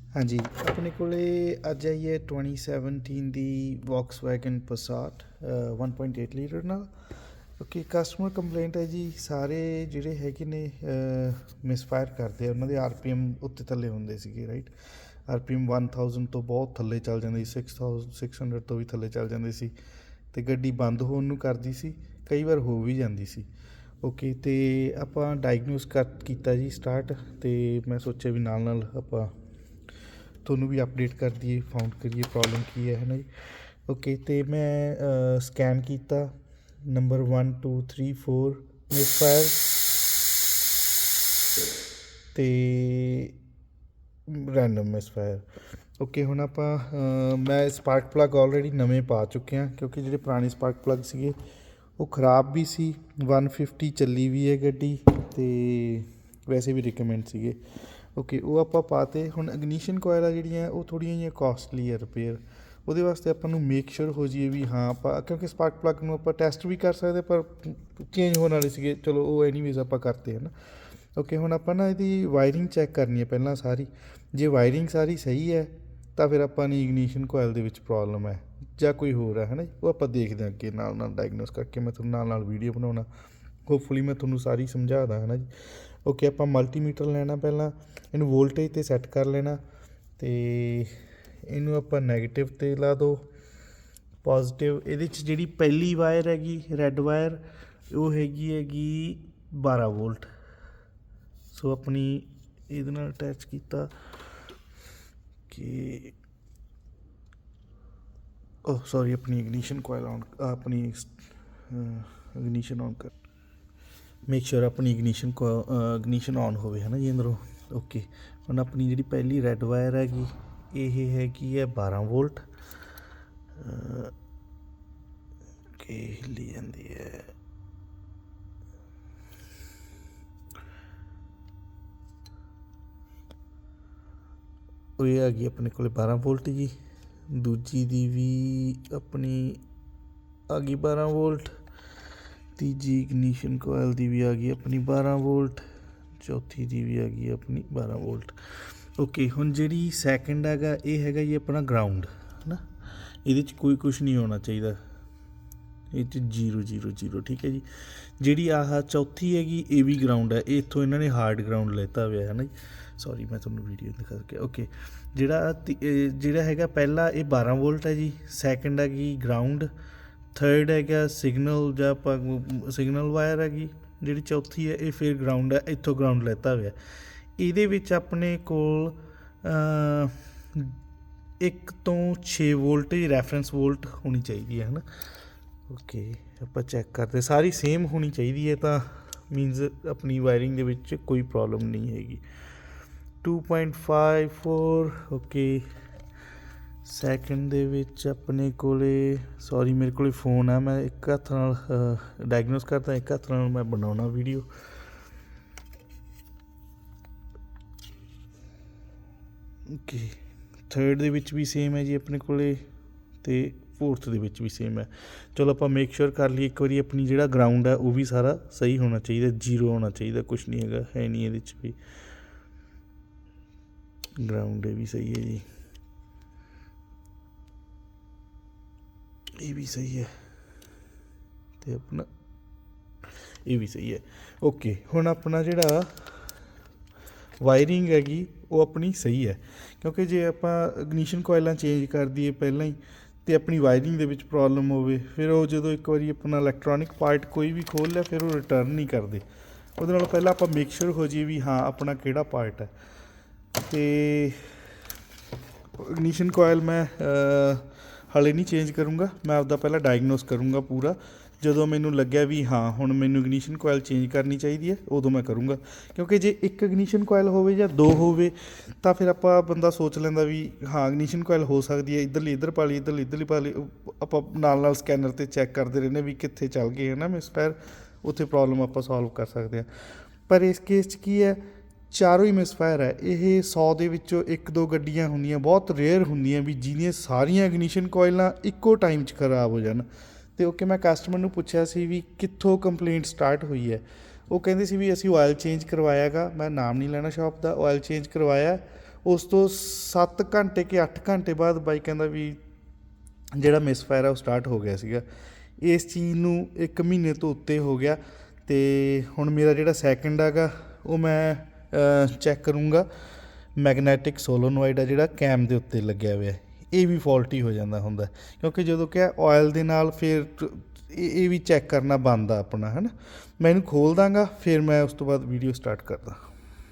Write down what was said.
हाँ जी, अपने कोले अज आई है 2017 ਦੀ Volkswagen Passat 1.8 ਲੀਟਰ ਨਾਲ। ਓਕੇ, ਕਸਟਮਰ ਕੰਪਲੇਂਟ ਹੈ ਜੀ, ਸਾਰੇ ਜਿਹੜੇ ਹੈਗੇ ਨੇ ਮਿਸਫਾਇਰ ਕਰਦੇ ਆ। ਉਹਨਾਂ ਦੇ RPM ਉੱਤੇ ਥੱਲੇ ਹੁੰਦੇ ਸੀਗੇ, ਰਾਈਟ। RPM 1000 ਤੋਂ ਬਹੁਤ ਥੱਲੇ ਚੱਲ ਜਾਂਦੀ ਸੀ, 6600 ਤੋਂ ਵੀ ਥੱਲੇ ਚੱਲ ਜਾਂਦੇ ਸੀ, ਅਤੇ ਗੱਡੀ ਬੰਦ ਹੋਣ ਨੂੰ ਕਰਦੀ ਸੀ, ਕਈ ਵਾਰ ਹੋ ਵੀ ਜਾਂਦੀ ਸੀ। ਓਕੇ, ਅਤੇ ਆਪਾਂ ਡਾਇਗਨੋਸ ਕੀਤਾ ਜੀ ਸਟਾਰਟ, ਅਤੇ ਮੈਂ ਸੋਚਿਆ ਵੀ ਨਾਲ ਨਾਲ ਆਪਾਂ ਤੁਹਾਨੂੰ ਵੀ ਅਪਡੇਟ ਕਰ ਦਈਏ, ਫਾਊਂਡ ਕਰੀਏ ਪ੍ਰੋਬਲਮ ਕੀ ਹੈ ਨਾ ਜੀ। ਓਕੇ, ਅਤੇ ਮੈਂ ਸਕੈਨ ਕੀਤਾ, ਨੰਬਰ 1 2 3 4 ਮਿਸਫਾਇਰ, ਅਤੇ ਰੈਂਡਮ ਮਿਸਫਾਇਰ। ਓਕੇ, ਹੁਣ ਆਪਾਂ ਮੈਂ ਸਪਾਰਕ ਪਲੱਗ ਆਲਰੇਡੀ ਨਵੇਂ ਪਾ ਚੁੱਕਿਆ, ਕਿਉਂਕਿ ਜਿਹੜੇ ਪੁਰਾਣੇ ਸਪਾਰਕ ਪਲੱਗ ਸੀਗੇ ਉਹ ਖ਼ਰਾਬ ਵੀ ਸੀ। 150 ਚੱਲੀ ਵੀ ਹੈ ਗੱਡੀ, ਅਤੇ ਵੈਸੇ ਵੀ ਰਿਕਮੈਂਡ ਸੀਗੇ। ਓਕੇ, ਉਹ ਆਪਾਂ ਪਾਤੇ। ਹੁਣ ਇਗਨੀਸ਼ਨ ਕੋਇਲ ਆ ਜਿਹੜੀਆਂ ਉਹ ਥੋੜ੍ਹੀਆਂ ਜਿਹੀਆਂ ਕੋਸਟਲੀ ਆ ਰਿਪੇਅਰ। ਉਹਦੇ ਵਾਸਤੇ ਆਪਾਂ ਨੂੰ ਮੇਕ ਸ਼ੋਰ ਹੋ ਜਾਈਏ ਵੀ ਹਾਂ ਆਪਾਂ, ਕਿਉਂਕਿ ਸਪਾਰਕ ਪਲੱਗ ਨੂੰ ਆਪਾਂ ਟੈਸਟ ਵੀ ਕਰ ਸਕਦੇ, ਪਰ ਚੇਂਜ ਹੋਣ ਵਾਲੇ ਸੀਗੇ, ਚਲੋ ਉਹ ਐਨੀਵੇਜ਼ ਆਪਾਂ ਕਰਤੇ ਹੈ ਨਾ। ਓਕੇ, ਹੁਣ ਆਪਾਂ ਨਾ ਇਹਦੀ ਵਾਇਰਿੰਗ ਚੈੱਕ ਕਰਨੀ ਹੈ ਪਹਿਲਾਂ ਸਾਰੀ। ਜੇ ਵਾਇਰਿੰਗ ਸਾਰੀ ਸਹੀ ਹੈ ਤਾਂ ਫਿਰ ਆਪਾਂ ਨੇ ਇਗਨੀਸ਼ਨ ਕੋਇਲ ਦੇ ਵਿੱਚ ਪ੍ਰੋਬਲਮ ਹੈ ਜਾਂ ਕੋਈ ਹੋਰ ਹੈ ਨਾ ਜੀ, ਉਹ ਆਪਾਂ ਦੇਖਦੇ ਹਾਂ ਅੱਗੇ ਨਾਲ ਨਾਲ ਡਾਇਗਨੋਸ ਕਰਕੇ। ਮੈਂ ਤੁਹਾਨੂੰ ਨਾਲ ਵੀਡੀਓ ਬਣਾਉਣਾ, ਹੋਪਫੁਲੀ ਮੈਂ ਤੁਹਾਨੂੰ ਸਾਰੀ ਸਮਝਾਦਾ ਹੈ ਨਾ ਜੀ। ਓਕੇ, ਆਪਾਂ ਮਲਟੀਮੀਟਰ ਲੈਣਾ, ਪਹਿਲਾਂ ਇਹਨੂੰ ਵੋਲਟੇਜ 'ਤੇ ਸੈੱਟ ਕਰ ਲੈਣਾ, ਅਤੇ ਇਹਨੂੰ ਆਪਾਂ ਨੈਗੇਟਿਵ 'ਤੇ ਲਾ ਦਿਓ, ਪੋਜ਼ੀਟਿਵ। ਇਹਦੇ 'ਚ ਜਿਹੜੀ ਪਹਿਲੀ ਵਾਇਰ ਹੈਗੀ ਰੈੱਡ ਵਾਇਰ, ਉਹ ਹੈਗੀ 12 ਵੋਲਟ। ਸੋ ਆਪਣੀ ਇਹਦੇ ਨਾਲ ਅਟੈਚ ਕੀਤਾ ਕਿ ਸੌਰੀ, ਆਪਣੀ ਇਗਨੀਸ਼ਨ ਕੋਇਲ ਔਨ, ਆਪਣੀ ਇਗਨੀਸ਼ਨ ਔਨ ਕਰ, ਮੇਕ ਸ਼ੋਰ ਆਪਣੀ ਇਗਨੀਸ਼ਨ ਔਨ ਹੋਵੇ ਹੈ ਨਾ ਜੀ ਅੰਦਰੋਂ। ਓਕੇ, ਹੁਣ ਆਪਣੀ ਜਿਹੜੀ ਪਹਿਲੀ ਰੈੱਡ ਵਾਇਰ ਹੈਗੀ ਇਹ ਹੈਗੀ ਹੈ 12 ਵੋਲਟ। ਓਕੇ, ਹਿੱਲੀ ਜਾਂਦੀ ਹੈ। ਉਹ ਇਹ ਆ ਗਈ ਆਪਣੇ ਕੋਲ 12 ਵੋਲਟ ਜੀ। ਦੂਜੀ ਦੀ ਵੀ ਆਪਣੀ ਆ ਗਈ 12 ਵੋਲਟ। ਤੀਜੀ ਇਗਨੀਸ਼ਨ ਕੋਇਲ ਦੀ ਵੀ ਆ ਗਈ ਆਪਣੀ 12 ਵੋਲਟ। ਚੌਥੀ ਦੀ ਵੀ ਆ ਗਈ ਆਪਣੀ 12 ਵੋਲਟ। ਓਕੇ, ਹੁਣ ਜਿਹੜੀ ਸੈਕਿੰਡ ਹੈਗਾ ਇਹ ਹੈਗਾ ਜੀ ਆਪਣਾ ਗਰਾਊਂਡ ਹੈ ਨਾ। ਇਹਦੇ 'ਚ ਕੋਈ ਕੁਛ ਨਹੀਂ ਹੋਣਾ ਚਾਹੀਦਾ, ਇਹ 'ਚ 0 0 0, ਠੀਕ ਹੈ ਜੀ। ਜਿਹੜੀ ਆਹ ਚੌਥੀ ਹੈਗੀ ਇਹ ਵੀ ਗਰਾਊਂਡ ਹੈ, ਇਹ ਇੱਥੋਂ ਇਹਨਾਂ ਨੇ ਹਾਰਡ ਗਰਾਊਂਡ ਲੈਤਾ ਹੋਇਆ ਹੈ ਨਾ ਜੀ। ਸੌਰੀ, ਮੈਂ ਤੁਹਾਨੂੰ ਵੀਡੀਓ ਦਿਖਾ ਕੇ। ਓਕੇ, ਜਿਹੜਾ ਹੈਗਾ ਪਹਿਲਾ ਇਹ 12 ਵੋਲਟ ਹੈ ਜੀ, ਸੈਕਿੰਡ ਹੈਗੀ ਗਰਾਊਂਡ, ਥਰਡ ਹੈਗਾ ਸਿਗਨਲ ਜਾਂ ਆਪਾਂ ਸਿਗਨਲ ਵਾਇਰ ਹੈਗੀ, ਜਿਹੜੀ ਚੌਥੀ ਹੈ ਇਹ ਫਿਰ ਗਰਾਊਂਡ ਹੈ, ਇੱਥੋਂ ਗਰਾਊਂਡ ਲੈਤਾ ਹੋਇਆ। ਇਹਦੇ ਵਿੱਚ ਆਪਣੇ ਕੋਲ 1 ਤੋਂ 6 ਵੋਲਟੇਜ ਰੈਫਰੈਂਸ ਵੋਲਟ ਹੋਣੀ ਚਾਹੀਦੀ ਹੈ ਨਾ। ਓਕੇ, ਆਪਾਂ ਚੈੱਕ ਕਰਦੇ, ਸਾਰੀ ਸੇਮ ਹੋਣੀ ਚਾਹੀਦੀ ਹੈ ਤਾਂ ਮੀਨਜ਼ ਆਪਣੀ ਵਾਇਰਿੰਗ ਦੇ ਵਿੱਚ ਕੋਈ ਪ੍ਰੋਬਲਮ ਨਹੀਂ ਹੈਗੀ। 2.54। ਓਕੇ, ਸੈਕਿੰਡ ਦੇ ਵਿੱਚ ਆਪਣੇ ਕੋਲੇ, ਸੌਰੀ ਮੇਰੇ ਕੋਲ ਫ਼ੋਨ ਆ, ਮੈਂ ਇੱਕ ਹੱਥ ਨਾਲ ਡਾਇਗਨੋਸ ਕਰਦਾ, ਇੱਕ ਹੱਥ ਨਾਲ ਮੈਂ ਬਣਾਉਣਾ ਵੀਡੀਓ। ਓਕੇ, ਥਰਡ ਦੇ ਵਿੱਚ ਵੀ ਸੇਮ ਹੈ ਜੀ ਆਪਣੇ ਕੋਲੇ, ਅਤੇ ਫੋਰਥ ਦੇ ਵਿੱਚ ਵੀ ਸੇਮ ਹੈ। ਚਲੋ ਆਪਾਂ ਮੇਕ ਸ਼ੋਰ ਕਰ ਲਈਏ ਇੱਕ ਵਾਰੀ, ਆਪਣੀ ਜਿਹੜਾ ਗਰਾਊਂਡ ਹੈ ਉਹ ਵੀ ਸਾਰਾ ਸਹੀ ਹੋਣਾ ਚਾਹੀਦਾ, 0 ਹੋਣਾ ਚਾਹੀਦਾ, ਕੁਛ ਨਹੀਂ ਹੈਗਾ, ਹੈ ਨਹੀਂ ਇਹਦੇ 'ਚ ਵੀ। ਗਰਾਊਂਡ ਇਹ ਵੀ ਸਹੀ ਹੈ ਜੀ, ਇਹ ਵੀ ਸਹੀ ਹੈ, ਅਤੇ ਆਪਣਾ ਇਹ ਵੀ ਸਹੀ ਹੈ। ਓਕੇ, ਹੁਣ ਆਪਣਾ ਜਿਹੜਾ ਵਾਇਰਿੰਗ ਹੈਗੀ ਉਹ ਆਪਣੀ ਸਹੀ ਹੈ, ਕਿਉਂਕਿ ਜੇ ਆਪਾਂ ਇਗਨੀਸ਼ਨ ਕੋਇਲਾਂ ਚੇਂਜ ਕਰ ਦਈਏ ਪਹਿਲਾਂ ਹੀ ਅਤੇ ਆਪਣੀ ਵਾਇਰਿੰਗ ਦੇ ਵਿੱਚ ਪ੍ਰੋਬਲਮ ਹੋਵੇ, ਫਿਰ ਉਹ ਜਦੋਂ ਇੱਕ ਵਾਰੀ ਆਪਣਾ ਇਲੈਕਟ੍ਰੋਨਿਕ ਪਾਰਟ ਕੋਈ ਵੀ ਖੋਲ੍ਹ ਲਿਆ ਫਿਰ ਉਹ ਰਿਟਰਨ ਨਹੀਂ ਕਰਦੇ। ਉਹਦੇ ਨਾਲੋਂ ਪਹਿਲਾਂ ਆਪਾਂ ਮੇਕ ਸ਼ੋਰ ਹੋ ਜਾਈਏ ਵੀ ਹਾਂ ਆਪਣਾ ਕਿਹੜਾ ਪਾਰਟ ਹੈ। ਅਤੇ ਇਗਨੀਸ਼ਨ ਕੋਇਲ ਮੈਂ ਹਾਲੇ ਨਹੀਂ ਚੇਂਜ ਕਰੂੰਗਾ, ਮੈਂ ਆਪਦਾ ਪਹਿਲਾਂ ਡਾਇਗਨੋਸ ਕਰੂੰਗਾ ਪੂਰਾ। ਜਦੋਂ ਮੈਨੂੰ ਲੱਗਿਆ ਵੀ ਹਾਂ ਹੁਣ ਮੈਨੂੰ ਇਗਨੀਸ਼ਨ ਕੋਇਲ ਚੇਂਜ ਕਰਨੀ ਚਾਹੀਦੀ ਹੈ, ਉਦੋਂ ਮੈਂ ਕਰੂੰਗਾ। ਕਿਉਂਕਿ ਜੇ ਇੱਕ ਇਗਨੀਸ਼ਨ ਕੋਇਲ ਹੋਵੇ ਜਾਂ 2 ਹੋਵੇ ਤਾਂ ਫਿਰ ਬੰਦਾ ਸੋਚ ਲੈਂਦਾ ਵੀ ਹਾਂ ਇਗਨੀਸ਼ਨ ਕੋਇਲ ਹੋ ਸਕਦੀ ਹੈ, ਇੱਧਰਲੀ ਇੱਧਰ ਪਾ ਲਈ, ਇੱਧਰਲੀ ਪਾ ਲਈ, ਆਪਾਂ ਨਾਲ ਸਕੈਨਰ 'ਤੇ ਚੈੱਕ ਕਰਦੇ ਰਹਿੰਦੇ ਵੀ ਕਿੱਥੇ ਚੱਲ ਗਏ ਹੈ ਨਾ ਮਿਸਫਾਇਰ, ਉੱਥੇ ਪ੍ਰੋਬਲਮ ਆਪਾਂ ਸੋਲਵ ਕਰ ਸਕਦੇ ਹਾਂ। ਪਰ ਇਸ ਕੇਸ 'ਚ ਕੀ ਹੈ, ਚਾਰੋਂ ਹੀ ਮਿਸਫਾਇਰ ਹੈ। ਇਹ 100 ਦੇ ਵਿੱਚੋਂ 1-2 ਗੱਡੀਆਂ ਹੁੰਦੀਆਂ, ਬਹੁਤ ਰੇਅਰ ਹੁੰਦੀਆਂ ਵੀ ਜਿਹਦੀਆਂ ਸਾਰੀਆਂ ਇਗਨੀਸ਼ਨ ਕੋਇਲਾਂ ਇੱਕੋ ਟਾਈਮ 'ਚ ਖਰਾਬ ਹੋ ਜਾਣ। ਅਤੇ ਓਕੇ, ਮੈਂ ਕਸਟਮਰ ਨੂੰ ਪੁੱਛਿਆ ਸੀ ਵੀ ਕਿੱਥੋਂ ਕੰਪਲੇਂਟ ਸਟਾਰਟ ਹੋਈ ਹੈ। ਉਹ ਕਹਿੰਦੇ ਸੀ ਵੀ ਅਸੀਂ ਆਇਲ ਚੇਂਜ ਕਰਵਾਇਆ ਗਾ, ਮੈਂ ਨਾਮ ਨਹੀਂ ਲੈਣਾ ਸ਼ੌਪ ਦਾ, ਆਇਲ ਚੇਂਜ ਕਰਵਾਇਆ, ਉਸ ਤੋਂ 7 ਘੰਟੇ ਕਿ 8 ਘੰਟੇ ਬਾਅਦ ਬਾਈ ਕਹਿੰਦਾ ਵੀ ਜਿਹੜਾ ਮਿਸਫਾਇਰ ਆ ਉਹ ਸਟਾਰਟ ਹੋ ਗਿਆ ਸੀਗਾ। ਇਸ ਚੀਜ਼ ਨੂੰ 1 ਮਹੀਨੇ ਤੋਂ ਉੱਤੇ ਹੋ ਗਿਆ ਅਤੇ ਹੁਣ ਮੇਰਾ ਜਿਹੜਾ ਸੈਕਿੰਡ ਹੈਗਾ ਉਹ ਮੈਂ ਚੈੱਕ ਕਰੂੰਗਾ। ਮੈਗਨੈਟਿਕ ਸੋਲੋਨੋਇਡ ਆ ਜਿਹੜਾ ਕੈਮ ਦੇ ਉੱਤੇ ਲੱਗਿਆ ਹੋਇਆ, ਇਹ ਵੀ ਫੋਲਟੀ ਹੋ ਜਾਂਦਾ ਹੁੰਦਾ, ਕਿਉਂਕਿ ਜਦੋਂ ਕਿ ਆਇਲ ਦੇ ਨਾਲ ਫਿਰ ਇਹ ਵੀ ਚੈੱਕ ਕਰਨਾ ਬਣਦਾ ਆਪਣਾ, ਹੈ ਨਾ। ਮੈਂ ਇਹਨੂੰ ਖੋਲ੍ਹ ਦਾਂਗਾ, ਫਿਰ ਮੈਂ ਉਸ ਤੋਂ ਬਾਅਦ ਵੀਡੀਓ ਸਟਾਰਟ ਕਰਦਾ।